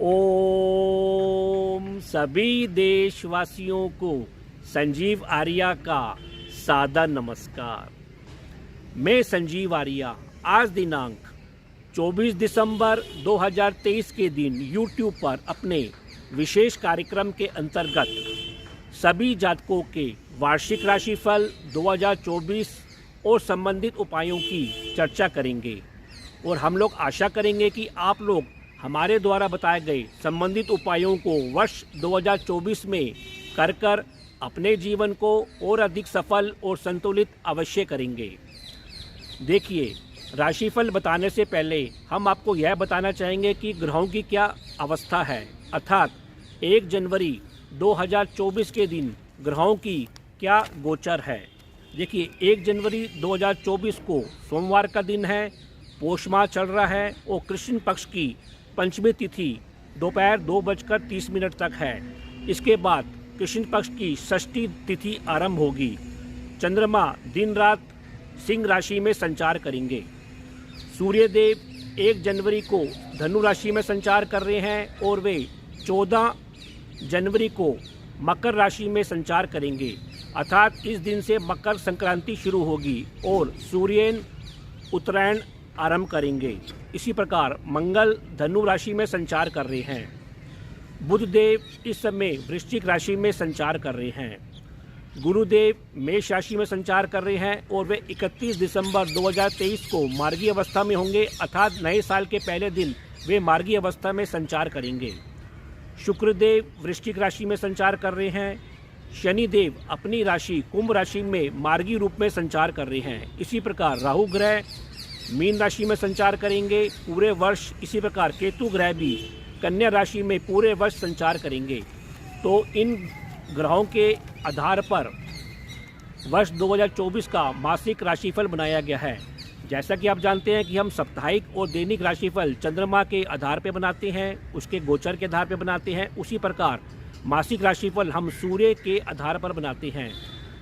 ओम सभी देशवासियों को संजीव आर्या का सादर नमस्कार। मैं संजीव आर्या आज दिनांक 24 दिसंबर 2023 के दिन YouTube पर अपने विशेष कार्यक्रम के अंतर्गत सभी जातकों के वार्षिक राशिफल 2024 और संबंधित उपायों की चर्चा करेंगे और हम लोग आशा करेंगे कि आप लोग हमारे द्वारा बताए गए संबंधित उपायों को वर्ष 2024 में कर अपने जीवन को और अधिक सफल और संतुलित अवश्य करेंगे। देखिए, राशिफल बताने से पहले हम आपको यह बताना चाहेंगे कि ग्रहों की क्या अवस्था है, अर्थात 1 जनवरी 2024 के दिन ग्रहों की क्या गोचर है। देखिए, 1 जनवरी 2024 को सोमवार का दिन है, पौष माह चल रहा है और कृष्ण पक्ष की पंचमी तिथि दोपहर 2:30 तक है। इसके बाद कृष्ण पक्ष की षष्ठी तिथि आरंभ होगी। चंद्रमा दिन रात सिंह राशि में संचार करेंगे। सूर्यदेव 1 जनवरी को धनु राशि में संचार कर रहे हैं और वे 14 जनवरी को मकर राशि में संचार करेंगे, अर्थात इस दिन से मकर संक्रांति शुरू होगी और सूर्यन उत्तरायण आरंभ करेंगे। इसी प्रकार मंगल धनु राशि में संचार कर रहे हैं। बुध देव इस समय वृश्चिक राशि में संचार कर रहे हैं। गुरुदेव मेष राशि में संचार कर रहे हैं और वे 31 दिसंबर 2023 को मार्गी अवस्था में होंगे, अर्थात नए साल के पहले दिन वे मार्गी अवस्था में संचार करेंगे। शुक्रदेव वृश्चिक राशि में संचार कर रहे हैं। शनिदेव अपनी राशि कुंभ राशि में मार्गी रूप में संचार कर रहे हैं। इसी प्रकार राहु ग्रह मीन राशि में संचार करेंगे पूरे वर्ष। इसी प्रकार केतु ग्रह भी कन्या राशि में पूरे वर्ष संचार करेंगे। तो इन ग्रहों के आधार पर वर्ष 2024 का मासिक राशिफल बनाया गया है। जैसा कि आप जानते हैं कि हम साप्ताहिक और दैनिक राशिफल चंद्रमा के आधार पर बनाते हैं, उसके गोचर के आधार पर बनाते हैं। उसी प्रकार मासिक राशिफल हम सूर्य के आधार पर बनाते हैं।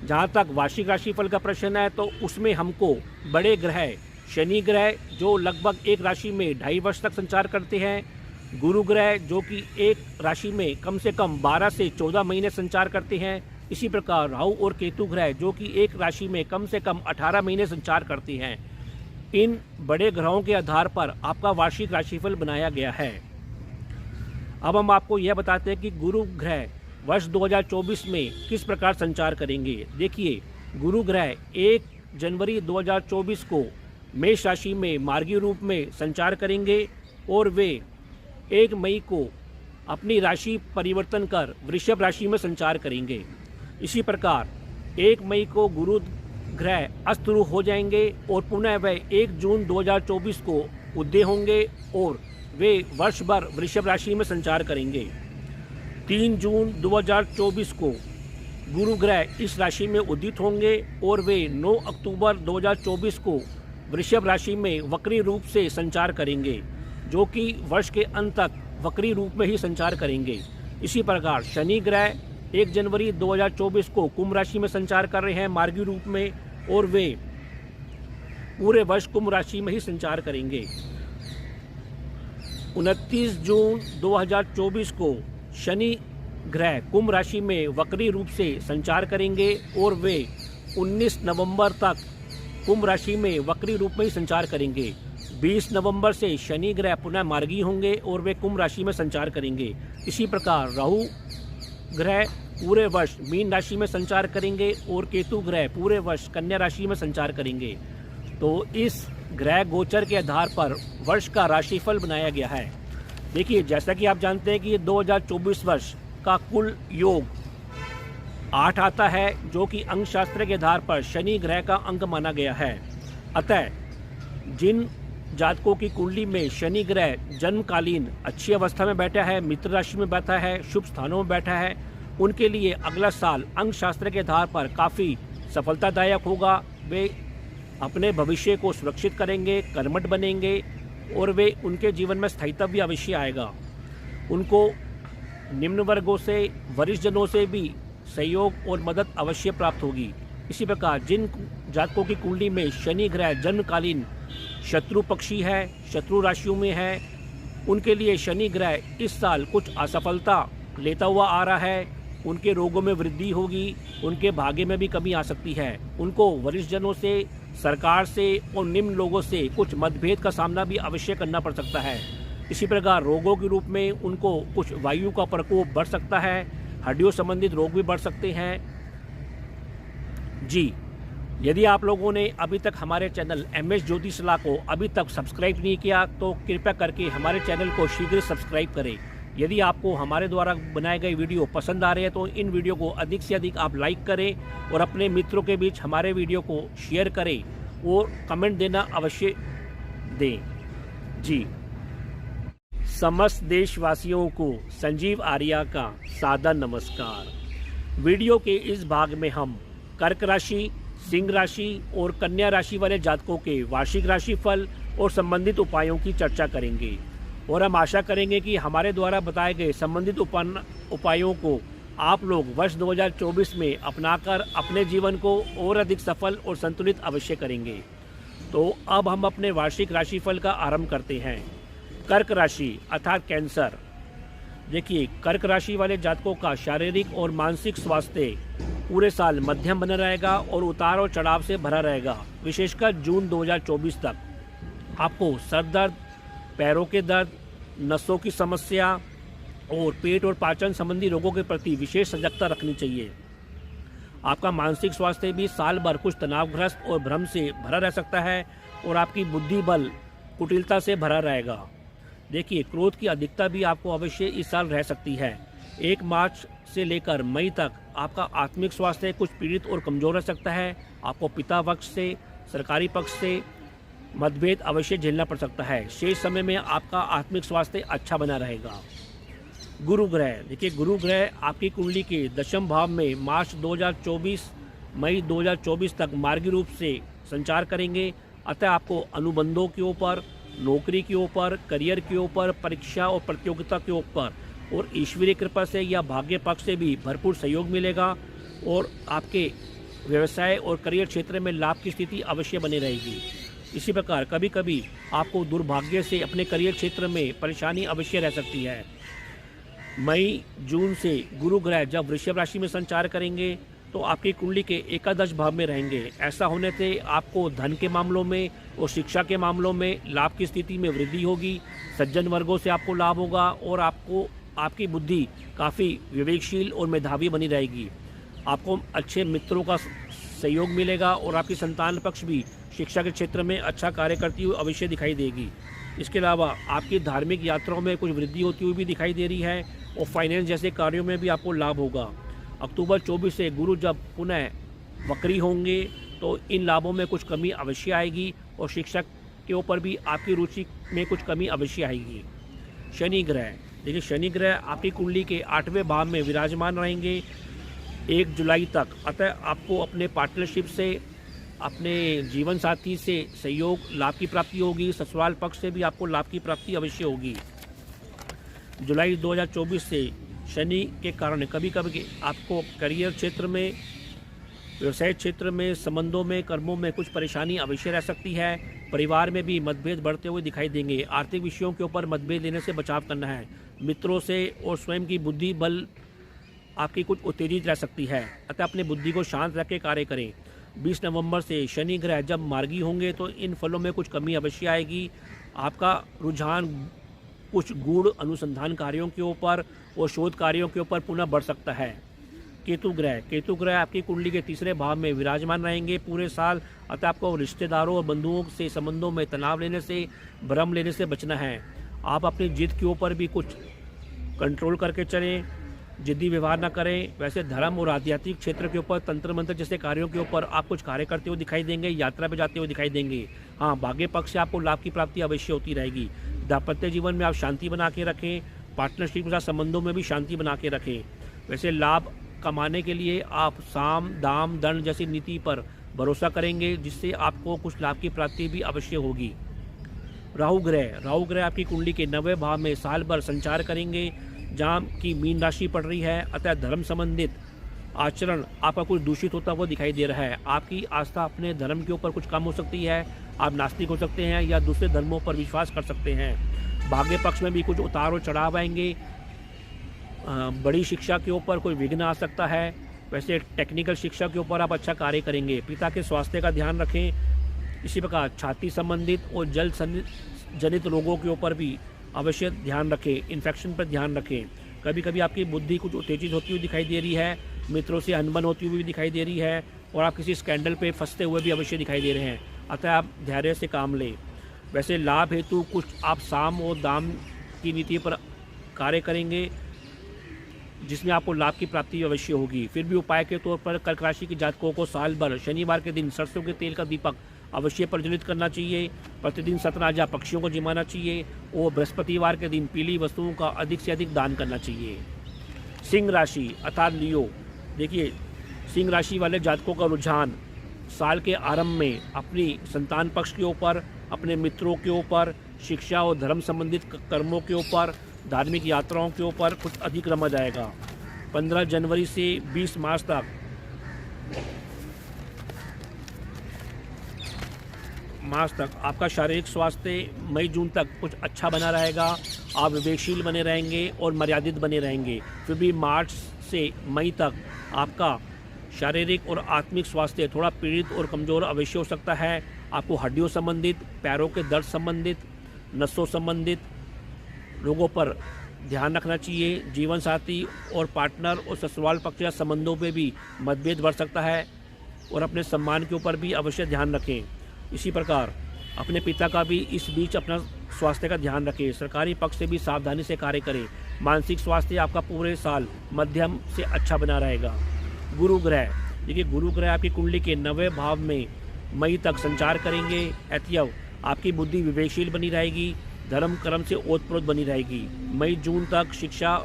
जहाँ तक वार्षिक राशिफल का प्रश्न है तो उसमें हमको बड़े ग्रह शनि ग्रह जो लगभग एक राशि में 2.5 वर्ष तक संचार करते हैं, गुरु ग्रह जो कि एक राशि में कम से कम 12 से 14 महीने संचार करते हैं। इसी प्रकार राहु और केतु ग्रह जो कि एक राशि में कम से कम 18 महीने संचार करते हैं। इन बड़े ग्रहों के आधार पर आपका वार्षिक राशिफल बनाया गया है। अब हम आपको यह बताते हैं कि गुरु ग्रह वर्ष 2024 में किस प्रकार संचार करेंगे। देखिए, गुरु ग्रह 1 जनवरी 2024 को मेष राशि में मार्गी रूप में संचार करेंगे और वे 1 मई को अपनी राशि परिवर्तन कर वृषभ राशि में संचार करेंगे। इसी प्रकार 1 मई को गुरु ग्रह अस्त हो जाएंगे और पुनः वे 1 जून 2024 को उदय होंगे और वे वर्ष भर वृषभ राशि में संचार करेंगे। 3 जून 2024 को गुरु ग्रह इस राशि में उदित होंगे और वे 9 अक्टूबर 2024 को वृषभ राशि में वक्री रूप से संचार करेंगे, जो कि वर्ष के अंत तक वक्री रूप में ही संचार करेंगे। इसी प्रकार शनि ग्रह 1 जनवरी 2024 को कुंभ राशि में संचार कर रहे हैं मार्गी रूप में और वे पूरे वर्ष कुंभ राशि में ही संचार करेंगे। 29 जून 2024 को शनि ग्रह कुंभ राशि में वक्री रूप से संचार करेंगे और वे 19 नवंबर तक कुंभ राशि में वक्री रूप में ही संचार करेंगे। 20 नवंबर से शनि ग्रह पुनः मार्गी होंगे और वे कुंभ राशि में संचार करेंगे। इसी प्रकार राहु ग्रह पूरे वर्ष मीन राशि में संचार करेंगे और केतु ग्रह पूरे वर्ष कन्या राशि में संचार करेंगे। तो इस ग्रह गोचर के आधार पर वर्ष का राशिफल बनाया गया है। देखिए, जैसा कि आप जानते हैं कि ये 2024 वर्ष का कुल योग 8 आता है, जो कि अंक शास्त्र के आधार पर शनि ग्रह का अंक माना गया है। अतः जिन जातकों की कुंडली में शनि ग्रह जन्मकालीन अच्छी अवस्था में बैठा है, मित्र राशि में बैठा है, शुभ स्थानों में बैठा है, उनके लिए अगला साल अंक शास्त्र के आधार पर काफ़ी सफलतादायक होगा। वे अपने भविष्य को सुरक्षित करेंगे, कर्मठ बनेंगे और वे उनके जीवन में स्थायित्व भी अवश्य आएगा। उनको निम्न वर्गों से, वरिष्ठ जनों से भी सहयोग और मदद अवश्य प्राप्त होगी। इसी प्रकार जिन जातकों की कुंडली में शनि ग्रह जन्मकालीन शत्रु पक्षी है, शत्रु राशियों में है, उनके लिए शनि ग्रह इस साल कुछ असफलता लेता हुआ आ रहा है। उनके रोगों में वृद्धि होगी, उनके भाग्य में भी कमी आ सकती है। उनको वरिष्ठ जनों से, सरकार से और निम्न लोगों से कुछ मतभेद का सामना भी अवश्य करना पड़ सकता है। इसी प्रकार रोगों के रूप में उनको कुछ वायु का प्रकोप बढ़ सकता है, हड्डियों संबंधित रोग भी बढ़ सकते हैं। जी, यदि आप लोगों ने अभी तक हमारे चैनल MS ज्योतिष सलाह को अभी तक सब्सक्राइब नहीं किया तो कृपया करके हमारे चैनल को शीघ्र सब्सक्राइब करें। यदि आपको हमारे द्वारा बनाए गए वीडियो पसंद आ रहे हैं तो इन वीडियो को अधिक से अधिक आप लाइक करें और अपने मित्रों के बीच हमारे वीडियो को शेयर करें और कमेंट देना अवश्य दें। जी, समस्त देशवासियों को संजीव आर्या का सादर नमस्कार। वीडियो के इस भाग में हम कर्क राशि, सिंह राशि और कन्या राशि वाले जातकों के वार्षिक राशिफल और संबंधित उपायों की चर्चा करेंगे और हम आशा करेंगे कि हमारे द्वारा बताए गए संबंधित उपायों को आप लोग वर्ष 2024 में अपनाकर अपने जीवन को और अधिक सफल और संतुलित अवश्य करेंगे। तो अब हम अपने वार्षिक राशिफल का आरंभ करते हैं। कर्क राशि अर्थात कैंसर। देखिए, कर्क राशि वाले जातकों का शारीरिक और मानसिक स्वास्थ्य पूरे साल मध्यम बना रहेगा और उतार और चढ़ाव से भरा रहेगा। विशेषकर जून 2024 तक आपको सर दर्द, पैरों के दर्द, नसों की समस्या और पेट और पाचन संबंधी रोगों के प्रति विशेष सजगता रखनी चाहिए। आपका मानसिक स्वास्थ्य भी साल भर कुछ तनावग्रस्त और भ्रम से भरा रह सकता है और आपकी बुद्धि बल कुटिलता से भरा रहेगा। देखिए, क्रोध की अधिकता भी आपको अवश्य इस साल रह सकती है। 1 मार्च से लेकर मई तक आपका आत्मिक स्वास्थ्य कुछ पीड़ित और कमजोर रह सकता है। आपको पिता पक्ष से, सरकारी पक्ष से मतभेद अवश्य झेलना पड़ सकता है। शेष समय में आपका आत्मिक स्वास्थ्य अच्छा बना रहेगा। गुरु ग्रह। देखिए, गुरु ग्रह आपकी कुंडली के 10वें भाव में मार्च 2024 मई 2024 तक मार्गी रूप से संचार करेंगे। अतः आपको अनुबंधों के ऊपर, नौकरी के ऊपर, करियर के ऊपर, परीक्षा और प्रतियोगिता के ऊपर और ईश्वरीय कृपा से या भाग्य पक्ष से भी भरपूर सहयोग मिलेगा और आपके व्यवसाय और करियर क्षेत्र में लाभ की स्थिति अवश्य बनी रहेगी। इसी प्रकार कभी कभी आपको दुर्भाग्य से अपने करियर क्षेत्र में परेशानी अवश्य रह सकती है। मई जून से गुरु ग्रह जब वृषभ राशि में संचार करेंगे तो आपकी कुंडली के एकादश भाव में रहेंगे। ऐसा होने से आपको धन के मामलों में और शिक्षा के मामलों में लाभ की स्थिति में वृद्धि होगी। सज्जन वर्गों से आपको लाभ होगा और आपकी बुद्धि काफ़ी विवेकशील और मेधावी बनी रहेगी। आपको अच्छे मित्रों का सहयोग मिलेगा और आपकी संतान पक्ष भी शिक्षा के क्षेत्र में अच्छा कार्य करती हुई अवश्य दिखाई देगी। इसके अलावा आपकी धार्मिक यात्राओं में कुछ वृद्धि होती हुई भी दिखाई दे रही है और फाइनेंस जैसे कार्यों में भी आपको लाभ होगा। अक्टूबर 24 से गुरु जब पुनः वक्री होंगे तो इन लाभों में कुछ कमी अवश्य आएगी और शिक्षा के ऊपर भी आपकी रुचि में कुछ कमी अवश्य आएगी। शनि ग्रह। देखिए, शनि ग्रह आपकी कुंडली के 8वें भाव में विराजमान रहेंगे 1 जुलाई तक। अतः आपको अपने पार्टनरशिप से, अपने जीवन साथी से सहयोग, लाभ की प्राप्ति होगी। ससुराल पक्ष से भी आपको लाभ की प्राप्ति अवश्य होगी। जुलाई 2024 से शनि के कारण कभी कभी आपको करियर क्षेत्र में, व्यवसाय क्षेत्र में, संबंधों में, कर्मों में कुछ परेशानी अवश्य रह सकती है। परिवार में भी मतभेद बढ़ते हुए दिखाई देंगे। आर्थिक विषयों के ऊपर मतभेद लेने से बचाव करना है। मित्रों से और स्वयं की बुद्धि बल आपकी कुछ उत्तेजित रह सकती है। अतः अपनी बुद्धि को शांत रख के कार्य करें। 20 नवंबर से शनि ग्रह जब मार्गी होंगे तो इन फलों में कुछ कमी अवश्य आएगी। आपका रुझान कुछ गूढ़ अनुसंधान कार्यों के ऊपर और शोध कार्यों के ऊपर पुनः बढ़ सकता है। केतु ग्रह आपकी कुंडली के 3रे भाव में विराजमान रहेंगे पूरे साल। अतः आपको रिश्तेदारों और बंधुओं से संबंधों में तनाव लेने से, भ्रम लेने से बचना है। आप अपनी जिद के ऊपर भी कुछ कंट्रोल करके चलें, जिद्दी व्यवहार न करें। वैसे धर्म और आध्यात्मिक क्षेत्र के ऊपर, तंत्र मंत्र जैसे कार्यों के ऊपर आप कुछ कार्य करते हुए दिखाई देंगे, यात्रा पे जाते हुए दिखाई देंगे। हाँ, भाग्य पक्ष से आपको लाभ की प्राप्ति अवश्य होती रहेगी। दाम्पत्य जीवन में आप शांति बना के रखें, पार्टनरशिप के साथ संबंधों में भी शांति बना के रखें। वैसे लाभ कमाने के लिए आप साम, दाम, दंड जैसी नीति पर भरोसा करेंगे, जिससे आपको कुछ लाभ की प्राप्ति भी अवश्य होगी। राहु ग्रह आपकी कुंडली के 9वें भाव में साल भर संचार करेंगे, जहाँ की मीन राशि पड़ रही है। अतः धर्म संबंधित आचरण आपका कुछ दूषित होता हुआ दिखाई दे रहा है। आपकी आस्था अपने धर्म के ऊपर कुछ कम हो सकती है। आप नास्तिक हो सकते हैं या दूसरे धर्मों पर विश्वास कर सकते हैं। भाग्य पक्ष में भी कुछ उतार और चढ़ाव आएंगे। बड़ी शिक्षा के ऊपर कोई विघ्न आ सकता है। वैसे टेक्निकल शिक्षा के ऊपर आप अच्छा कार्य करेंगे। पिता के स्वास्थ्य का ध्यान रखें। इसी प्रकार छाती संबंधित और जल जनित रोगों के ऊपर भी अवश्य ध्यान रखें। इन्फेक्शन पर ध्यान रखें। कभी कभी आपकी बुद्धि कुछ उत्तेजित होती हुई दिखाई दे रही है, मित्रों से अनबन होती हुई भी दिखाई दे रही है, और आप किसी स्कैंडल पे फंसते हुए भी अवश्य दिखाई दे रहे हैं। अतः आप धैर्य से काम लें। वैसे लाभ हेतु कुछ आप साम और दाम की नीति पर कार्य करेंगे, जिसमें आपको लाभ की प्राप्ति अवश्य होगी। फिर भी उपाय के तौर पर कर्क राशि के जातकों को साल भर शनिवार के दिन सरसों के तेल का दीपक अवश्य प्रज्वलित करना चाहिए। प्रतिदिन सतराजा पक्षियों को जिमाना चाहिए और बृहस्पतिवार के दिन पीली वस्तुओं का अधिक से अधिक दान करना चाहिए। सिंह राशि अर्थात लियो, देखिए सिंह राशि वाले जातकों का रुझान साल के आरंभ में अपनी संतान पक्ष के ऊपर, अपने मित्रों के ऊपर, शिक्षा और धर्म संबंधित कर्मों के ऊपर, धार्मिक यात्राओं के ऊपर कुछ अधिक रमा जाएगा। 15 जनवरी से 20 मार्च तक आपका शारीरिक स्वास्थ्य मई जून तक कुछ अच्छा बना रहेगा। आप विवेकशील बने रहेंगे और मर्यादित बने रहेंगे। फिर भी मार्च से मई तक आपका शारीरिक और आत्मिक स्वास्थ्य थोड़ा पीड़ित और कमज़ोर अवश्य हो सकता है। आपको हड्डियों संबंधित, पैरों के दर्द संबंधित, नसों संबंधित रोगों पर ध्यान रखना चाहिए। जीवन साथी और पार्टनर और ससुराल पक्ष या संबंधों पे भी मतभेद बढ़ सकता है, और अपने सम्मान के ऊपर भी अवश्य ध्यान रखें। इसी प्रकार अपने पिता का भी इस बीच अपना स्वास्थ्य का ध्यान रखें। सरकारी पक्ष से भी सावधानी से कार्य करें। मानसिक स्वास्थ्य आपका पूरे साल मध्यम से अच्छा बना रहेगा। गुरु ग्रह, देखिए गुरु ग्रह आपकी कुंडली के 9वें भाव में मई तक संचार करेंगे। अतएव आपकी बुद्धि विवेकशील बनी रहेगी, धर्म कर्म से ओतप्रोत बनी रहेगी। मई जून तक शिक्षा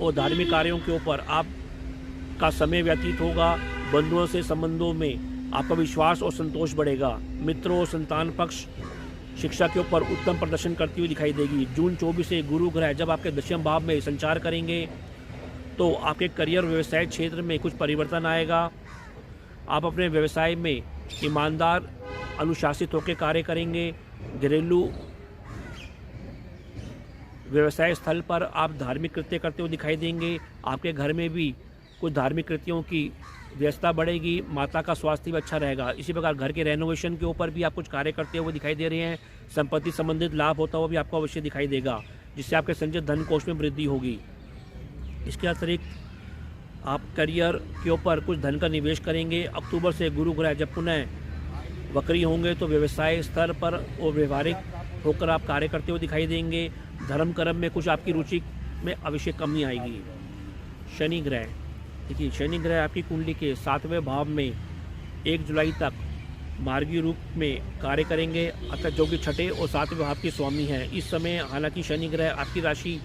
और धार्मिक कार्यों के ऊपर आपका समय व्यतीत होगा। बंधुओं से संबंधों में आपका विश्वास और संतोष बढ़ेगा। मित्रों और संतान पक्ष शिक्षा के ऊपर उत्तम प्रदर्शन करती हुई दिखाई देगी। जून 24 से गुरु ग्रह जब आपके 10वें भाव में संचार करेंगे तो आपके करियर और व्यवसाय क्षेत्र में कुछ परिवर्तन आएगा। आप अपने व्यवसाय में ईमानदार अनुशासित होकर कार्य करेंगे। घरेलू व्यवसाय स्थल पर आप धार्मिक कृत्य करते हुए दिखाई देंगे। आपके घर में भी कुछ धार्मिक कृत्यों की व्यस्तता बढ़ेगी। माता का स्वास्थ्य भी अच्छा रहेगा। इसी प्रकार घर के रेनोवेशन के ऊपर भी आप कुछ कार्य करते हुए दिखाई दे रहे हैं। संपत्ति संबंधित लाभ होता हुआ भी आपको अवश्य दिखाई देगा, जिससे आपके संचित धन कोष में वृद्धि होगी। इसके अतिरिक्त आप करियर के ऊपर कुछ धन का निवेश करेंगे। अक्टूबर से गुरु ग्रह जब पुनः वक्री होंगे तो व्यवसाय स्तर पर और व्यवहारिक होकर आप कार्य करते हुए दिखाई देंगे। धर्म कर्म में कुछ आपकी रुचि में अवश्य कमी आएगी। शनि ग्रह, देखिए शनि ग्रह आपकी कुंडली के 7वें भाव में 1 जुलाई तक मार्गी रूप में कार्य करेंगे, अतः जो कि 6ठे और 7वें भाव के स्वामी हैं। इस समय हालांकि शनि ग्रह आपकी राशि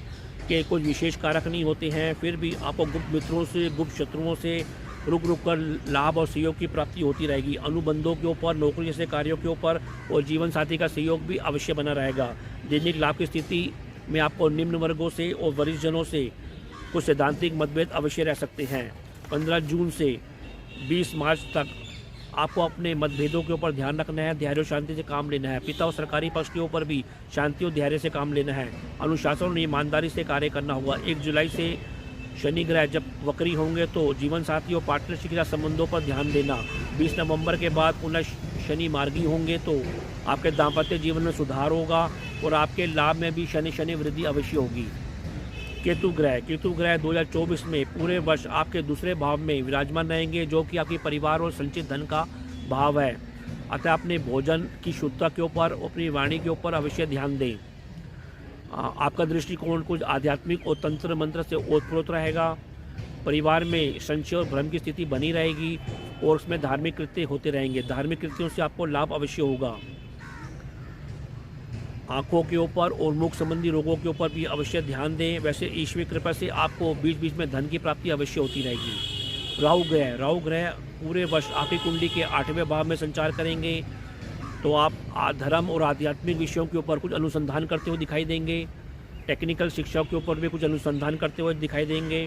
के कुछ विशेष कारक नहीं होते हैं, फिर भी आपको गुप्त मित्रों से, गुप्त शत्रुओं से रुक कर लाभ और सहयोग की प्राप्ति होती रहेगी। अनुबंधों के ऊपर, नौकरी जैसे कार्यों के ऊपर और जीवन साथी का सहयोग भी अवश्य बना रहेगा। दैनिक लाभ की स्थिति में आपको निम्न वर्गों से और वरिष्ठ जनों से कुछ सैद्धांतिक मतभेद अवश्य रह सकते हैं। 15 जून से 20 मार्च तक आपको अपने मतभेदों के ऊपर ध्यान रखना है। धैर्य और शांति से काम लेना है। पिता और सरकारी पक्ष के ऊपर भी शांति और धैर्य से काम लेना है। अनुशासन और ईमानदारी से कार्य करना होगा। 1 जुलाई से शनि ग्रह जब वक्री होंगे तो जीवन साथी और पार्टनरशिप के संबंधों पर ध्यान देना। 20 नवंबर के बाद पुनः शनि मार्गी होंगे तो आपके दाम्पत्य जीवन में सुधार होगा और आपके लाभ में भी शनि वृद्धि अवश्य होगी। केतु ग्रह 2024 में पूरे वर्ष आपके दूसरे भाव में विराजमान रहेंगे, जो कि आपके परिवार और संचित धन का भाव है। अतः अपने भोजन की शुद्धता के ऊपर, अपनी वाणी के ऊपर अवश्य ध्यान दें। आपका दृष्टिकोण कुछ आध्यात्मिक और तंत्र मंत्र से ओतप्रोत रहेगा। परिवार में संशय और भ्रम की स्थिति बनी रहेगी और उसमें धार्मिक कृत्य होते रहेंगे। धार्मिक कृत्यों से आपको लाभ अवश्य होगा। आँखों के ऊपर और मुख संबंधी रोगों के ऊपर भी अवश्य ध्यान दें। वैसे ईश्वरीय कृपा से आपको बीच बीच में धन की प्राप्ति अवश्य होती रहेगी। राहु ग्रह पूरे वर्ष आपकी कुंडली के 8वें भाव में संचार करेंगे तो आप धर्म और आध्यात्मिक विषयों के ऊपर कुछ अनुसंधान करते हुए दिखाई देंगे। टेक्निकल शिक्षा के ऊपर भी कुछ अनुसंधान करते हुए दिखाई देंगे।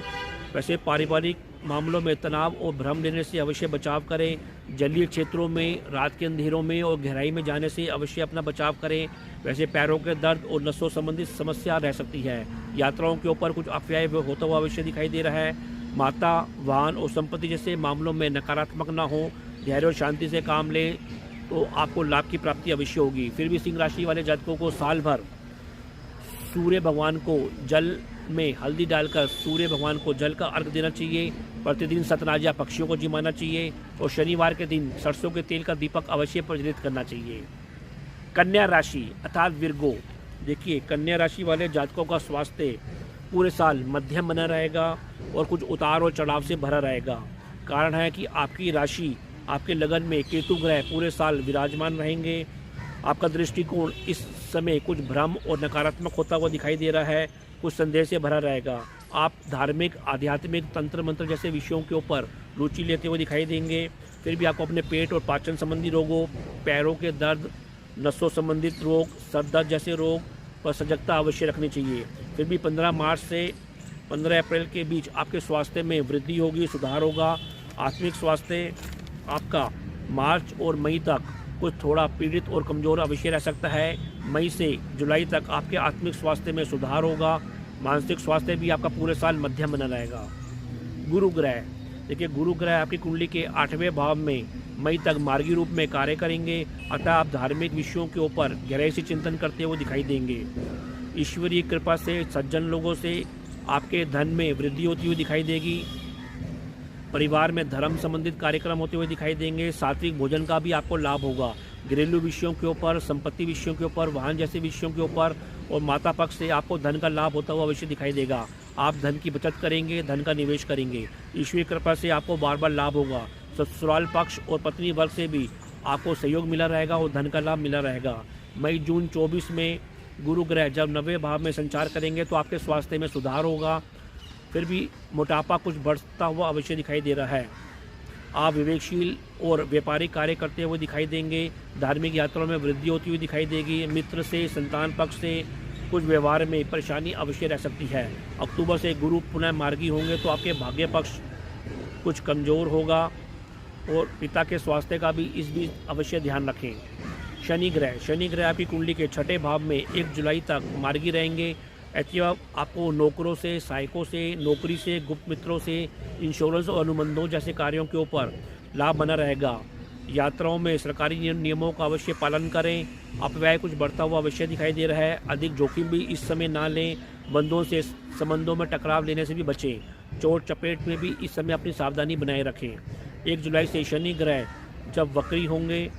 वैसे पारिवारिक मामलों में तनाव और भ्रम लेने से अवश्य बचाव करें। जलीय क्षेत्रों में रात के अंधेरों में और गहराई में जाने से अवश्य अपना बचाव करें। वैसे पैरों के दर्द और नसों संबंधित समस्या रह सकती है। यात्राओं के ऊपर कुछ अपव्यय होता हुआ अवश्य दिखाई दे रहा है। माता, वाहन और संपत्ति जैसे मामलों में नकारात्मक ना हो, धैर्य और शांति से काम लें तो आपको लाभ की प्राप्ति अवश्य होगी। फिर भी सिंह राशि वाले जातकों को साल भर सूर्य भगवान को जल में हल्दी डालकर सूर्य भगवान को जल का अर्घ देना चाहिए। प्रतिदिन सतनाजा पक्षियों को जिमाना चाहिए और शनिवार के दिन सरसों के तेल का दीपक अवश्य प्रज्वलित करना चाहिए। कन्या राशि अर्थात विर्गो, देखिए कन्या राशि वाले जातकों का स्वास्थ्य पूरे साल मध्यम बना रहेगा और कुछ उतार और चढ़ाव से भरा रहेगा। कारण है कि आपकी राशि आपके लगन में केतु ग्रह पूरे साल विराजमान रहेंगे। आपका दृष्टिकोण इस समय कुछ भ्रम और नकारात्मक होता हुआ दिखाई दे रहा है, कुछ संदेह से भरा रहेगा। आप धार्मिक, आध्यात्मिक, तंत्र मंत्र जैसे विषयों के ऊपर रुचि लेते हुए दिखाई देंगे। फिर भी आपको अपने पेट और पाचन संबंधी रोगों, पैरों के दर्द, नसों संबंधित रोग, सर दर्द जैसे रोग पर सजगता अवश्य रखनी चाहिए। फिर भी 15 मार्च से 15 अप्रैल के बीच आपके स्वास्थ्य में वृद्धि होगी, सुधार होगा। आत्मिक स्वास्थ्य आपका मार्च और मई तक कुछ थोड़ा पीड़ित और कमज़ोर अवश्य रह सकता है। मई से जुलाई तक आपके आत्मिक स्वास्थ्य में सुधार होगा। मानसिक स्वास्थ्य भी आपका पूरे साल मध्यम बना रहेगा। गुरु ग्रह, देखिए गुरु ग्रह आपकी कुंडली के 8वें भाव में मई तक मार्गी रूप में कार्य करेंगे, अतः आप धार्मिक विषयों के ऊपर गहराई से चिंतन करते हुए दिखाई देंगे। ईश्वरीय कृपा से सज्जन लोगों से आपके धन में वृद्धि होती हुई दिखाई देगी। परिवार में धर्म संबंधित कार्यक्रम होते हुए दिखाई देंगे। सात्विक भोजन का भी आपको लाभ होगा। घरेलू विषयों के ऊपर, संपत्ति विषयों के ऊपर, वाहन जैसे विषयों के ऊपर और माता पक्ष से आपको धन का लाभ होता हुआ अवश्य दिखाई देगा। आप धन की बचत करेंगे, धन का निवेश करेंगे। ईश्वरीय कृपा से आपको बार बार लाभ होगा। ससुराल पक्ष और पत्नी वर्ग से भी आपको सहयोग मिला रहेगा और धन का लाभ मिला रहेगा। मई जून 24 में गुरु ग्रह जब 9वें भाव में संचार करेंगे तो आपके स्वास्थ्य में सुधार होगा। फिर भी मोटापा कुछ बढ़ता हुआ अवश्य दिखाई दे रहा है। आप विवेकशील और व्यापारिक कार्य करते हुए दिखाई देंगे। धार्मिक यात्राओं में वृद्धि होती हुई दिखाई देगी। मित्र से, संतान पक्ष से कुछ व्यवहार में परेशानी अवश्य रह सकती है। अक्टूबर से गुरु पुनः मार्गी होंगे तो आपके भाग्य पक्ष कुछ कमज़ोर होगा और पिता के स्वास्थ्य का भी इस बीच अवश्य ध्यान रखें। शनि ग्रह आपकी कुंडली के 6ठे भाव में 1 जुलाई तक मार्गी रहेंगे। ऐतिहा आपको नौकरों से, सहायकों से, नौकरी से, गुप्त मित्रों से, इंश्योरेंस और अनुबंधों जैसे कार्यों के ऊपर लाभ बना रहेगा। यात्राओं में सरकारी नियमों का अवश्य पालन करें। अपव्यय कुछ बढ़ता हुआ अवश्य दिखाई दे रहा है। अधिक जोखिम भी इस समय ना लें। बंधुओं से संबंधों में टकराव लेने से भी बचें। चोट चपेट में भी इस समय अपनी सावधानी बनाए रखें। 1 जुलाई से शनि ग्रह जब वक्री होंगे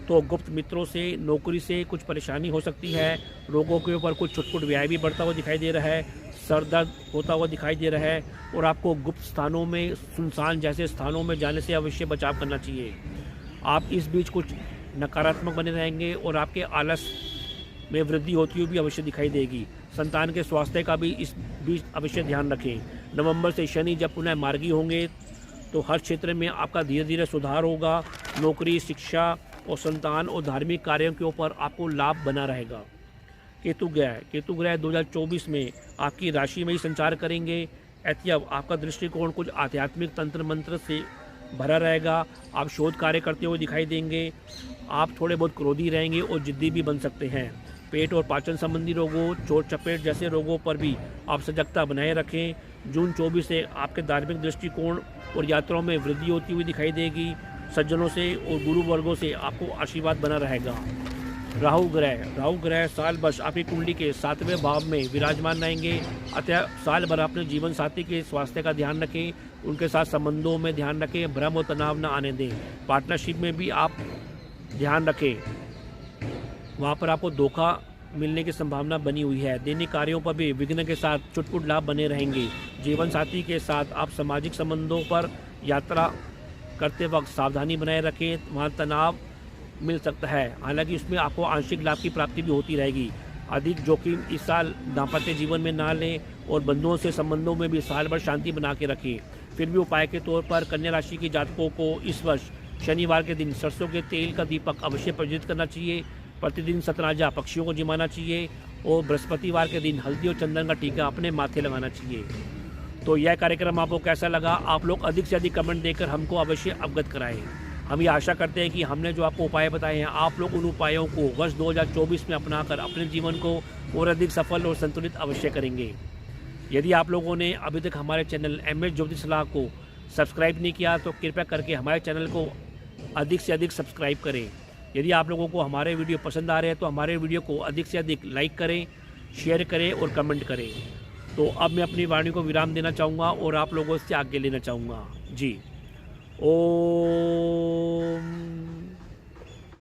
तो गुप्त मित्रों से, नौकरी से कुछ परेशानी हो सकती है। रोगों के ऊपर कुछ छुटपुट व्यय भी बढ़ता हुआ दिखाई दे रहा है। सर दर्द होता हुआ दिखाई दे रहा है और आपको गुप्त स्थानों में, सुनसान जैसे स्थानों में जाने से अवश्य बचाव करना चाहिए। आप इस बीच कुछ नकारात्मक बने रहेंगे और आपके आलस में वृद्धि होती हुई भी अवश्य दिखाई देगी। संतान के स्वास्थ्य का भी इस बीच अवश्य ध्यान रखें। नवंबर से शनि जब पुनः मार्गी होंगे तो हर क्षेत्र में आपका धीरे धीरे सुधार होगा। नौकरी, शिक्षा और संतान और धार्मिक कार्यों के ऊपर आपको लाभ बना रहेगा। केतु ग्रह 2024 में आपकी राशि में ही संचार करेंगे। ऐतिहा आपका दृष्टिकोण कुछ आध्यात्मिक तंत्र मंत्र से भरा रहेगा। आप शोध कार्य करते हुए दिखाई देंगे। आप थोड़े बहुत क्रोधी रहेंगे और जिद्दी भी बन सकते हैं। पेट और पाचन संबंधी रोगों, चोट चपेट जैसे रोगों पर भी आप सजगता बनाए रखें। जून 24 से आपके धार्मिक दृष्टिकोण और यात्राओं में वृद्धि होती हुई दिखाई देगी। सज्जनों से और गुरु वर्गों से आपको आशीर्वाद बना रहेगा। राहु ग्रह साल भर आपकी कुंडली के 7वें भाव में विराजमान रहेंगे। अतः साल भर अपने जीवन साथी के स्वास्थ्य का ध्यान रखें, उनके साथ संबंधों में ध्यान रखें, भ्रम और तनाव न आने दें। पार्टनरशिप में भी आप ध्यान रखें, वहाँ पर आपको धोखा मिलने की संभावना बनी हुई है। दैनिक कार्यों पर भी विघ्न के साथ चुटपुट लाभ बने रहेंगे। जीवन साथी के साथ आप सामाजिक संबंधों पर यात्रा करते वक्त सावधानी बनाए रखें, वहाँ तनाव मिल सकता है। हालांकि उसमें आपको आंशिक लाभ की प्राप्ति भी होती रहेगी। अधिक जोखिम इस साल दाम्पत्य जीवन में ना लें और बंधुओं से संबंधों में भी साल भर शांति बना के रखें। फिर भी उपाय के तौर पर कन्या राशि के जातकों को इस वर्ष शनिवार के दिन सरसों के तेल का दीपक अवश्य प्रज्वलित करना चाहिए। प्रतिदिन सतनाजा पक्षियों को जिमाना चाहिए और बृहस्पतिवार के दिन हल्दी और चंदन का टीका अपने माथे लगाना चाहिए। तो यह कार्यक्रम आपको कैसा लगा, आप लोग अधिक से अधिक कमेंट देकर हमको अवश्य अवगत कराएं। हम ये आशा करते हैं कि हमने जो आपको उपाय बताए हैं, आप लोग उन उपायों को वर्ष 2024 में अपनाकर अपने जीवन को और अधिक सफल और संतुलित अवश्य करेंगे। यदि आप लोगों ने अभी तक हमारे चैनल MS ज्योतिष सलाह को सब्सक्राइब नहीं किया तो कृपया करके हमारे चैनल को अधिक से अधिक सब्सक्राइब करें। यदि आप लोगों को हमारे वीडियो पसंद आ रहे हैं तो हमारे वीडियो को अधिक से अधिक लाइक करें, शेयर करें और कमेंट करें। तो अब मैं अपनी वाणी को विराम देना चाहूँगा और आप लोगों से आगे लेना चाहूँगा। जी ओम।